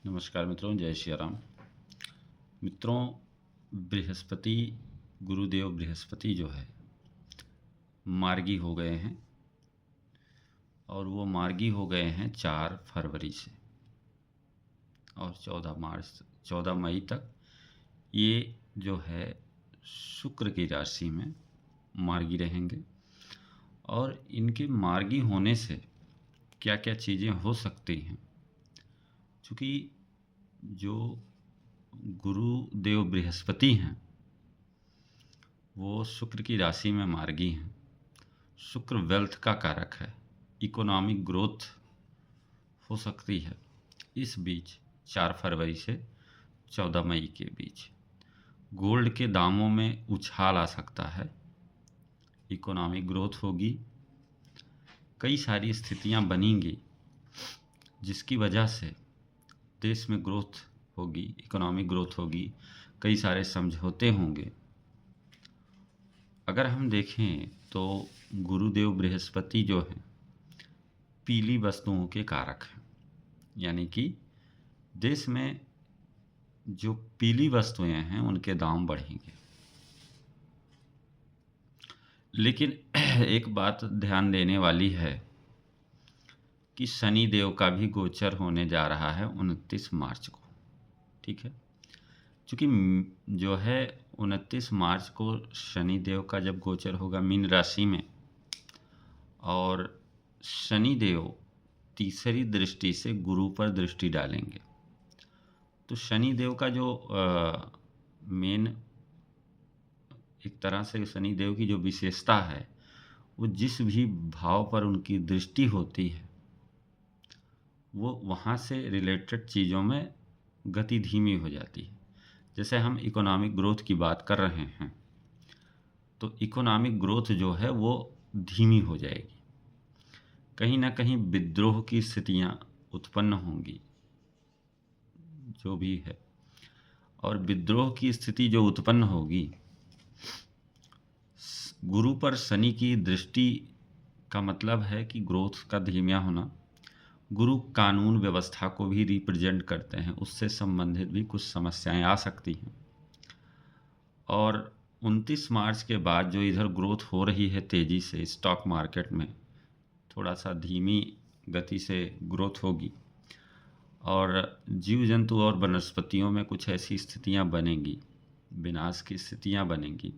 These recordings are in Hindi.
नमस्कार मित्रों, जय श्री राम। मित्रों, बृहस्पति, गुरुदेव बृहस्पति जो है मार्गी हो गए हैं और वो मार्गी हो गए हैं 4 फरवरी से और 14 मई तक ये जो है शुक्र की राशि में मार्गी रहेंगे। और इनके मार्गी होने से क्या क्या चीज़ें हो सकती हैं, क्योंकि जो गुरुदेव बृहस्पति हैं वो शुक्र की राशि में मार्गी हैं। शुक्र वेल्थ का कारक है, इकोनॉमिक ग्रोथ हो सकती है इस बीच 4 फरवरी से 14 मई के बीच। गोल्ड के दामों में उछाल आ सकता है, इकोनॉमिक ग्रोथ होगी, कई सारी स्थितियां बनेंगी जिसकी वजह से देश में ग्रोथ होगी, इकोनॉमिक ग्रोथ होगी, कई सारे समझौते होंगे। अगर हम देखें तो गुरुदेव बृहस्पति जो हैं पीली वस्तुओं के कारक हैं, यानी कि देश में जो पीली वस्तुएं हैं उनके दाम बढ़ेंगे। लेकिन एक बात ध्यान देने वाली है कि शनि देव का भी गोचर होने जा रहा है 29 मार्च को। ठीक है, क्योंकि जो है 29 मार्च को शनि देव का जब गोचर होगा मीन राशि में, और शनि देव तीसरी दृष्टि से गुरु पर दृष्टि डालेंगे, तो शनि देव का जो मेन एक तरह से शनि देव की जो विशेषता है वो जिस भी भाव पर उनकी दृष्टि होती है वो वहाँ से रिलेटेड चीज़ों में गति धीमी हो जाती है। जैसे हम इकोनॉमिक ग्रोथ की बात कर रहे हैं तो इकोनॉमिक ग्रोथ जो है वो धीमी हो जाएगी, कहीं ना कहीं विद्रोह की स्थितियाँ उत्पन्न होंगी जो भी है। और विद्रोह की स्थिति जो उत्पन्न होगी, गुरु पर शनि की दृष्टि का मतलब है कि ग्रोथ का धीमा होना। गुरु कानून व्यवस्था को भी रिप्रेजेंट करते हैं, उससे संबंधित भी कुछ समस्याएं आ सकती हैं। और 29 मार्च के बाद जो इधर ग्रोथ हो रही है तेज़ी से, स्टॉक मार्केट में थोड़ा सा धीमी गति से ग्रोथ होगी और जीव जंतु और वनस्पतियों में कुछ ऐसी स्थितियां बनेंगी, विनाश की स्थितियां बनेंगी।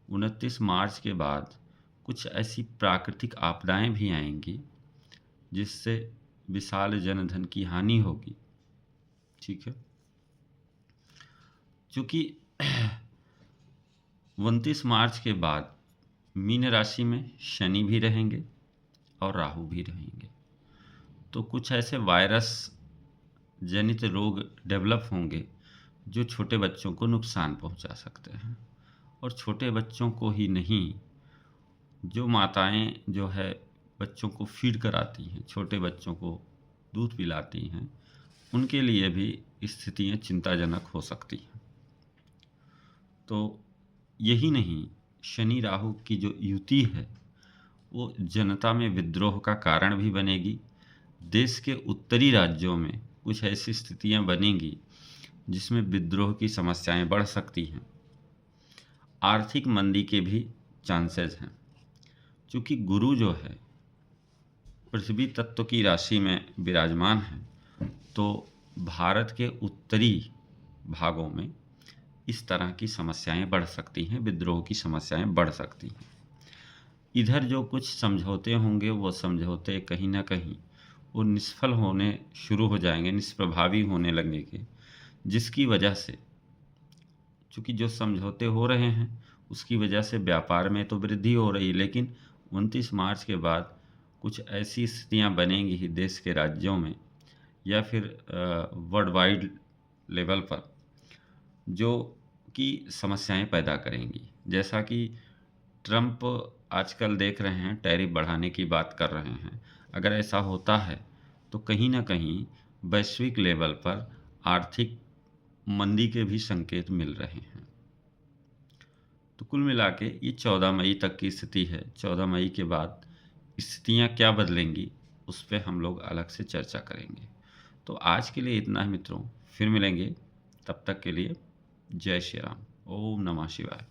29 मार्च के बाद कुछ ऐसी प्राकृतिक आपदाएं भी आएंगी जिससे विशाल जनधन की हानि होगी। ठीक है, क्योंकि 29 मार्च के बाद मीन राशि में शनि भी रहेंगे और राहु भी रहेंगे, तो कुछ ऐसे वायरस जनित रोग डेवलप होंगे जो छोटे बच्चों को नुकसान पहुंचा सकते हैं। और छोटे बच्चों को ही नहीं, जो माताएं जो है बच्चों को फीड कराती हैं, छोटे बच्चों को दूध पिलाती हैं, उनके लिए भी स्थितियां चिंताजनक हो सकती हैं। तो यही नहीं, शनि राहु की जो युति है वो जनता में विद्रोह का कारण भी बनेगी। देश के उत्तरी राज्यों में कुछ ऐसी स्थितियां बनेंगी जिसमें विद्रोह की समस्याएं बढ़ सकती हैं। आर्थिक मंदी के भी चांसेस हैं, क्योंकि गुरु जो है पृथ्वी तत्व की राशि में विराजमान है, तो भारत के उत्तरी भागों में इस तरह की समस्याएं बढ़ सकती हैं, विद्रोह की समस्याएं बढ़ सकती हैं। इधर जो कुछ समझौते होंगे वो समझौते कहीं ना कहीं वो निष्फल होने शुरू हो जाएंगे, निष्प्रभावी होने लगेंगे, जिसकी वजह से, चूँकि जो समझौते हो रहे हैं उसकी वजह से व्यापार में तो वृद्धि हो रही, लेकिन 29 मार्च के बाद कुछ ऐसी स्थितियां बनेंगी ही देश के राज्यों में या फिर वर्ल्ड वाइड लेवल पर जो कि समस्याएं पैदा करेंगी। जैसा कि ट्रंप आजकल देख रहे हैं टैरिफ बढ़ाने की बात कर रहे हैं, अगर ऐसा होता है तो कहीं ना कहीं वैश्विक लेवल पर आर्थिक मंदी के भी संकेत मिल रहे हैं। तो कुल मिला के ये 14 मई तक की स्थिति है। 14 मई के बाद स्थितियां क्या बदलेंगी उस पर हम लोग अलग से चर्चा करेंगे। तो आज के लिए इतना है मित्रों, फिर मिलेंगे, तब तक के लिए जय श्री राम, ओम नमः शिवाय।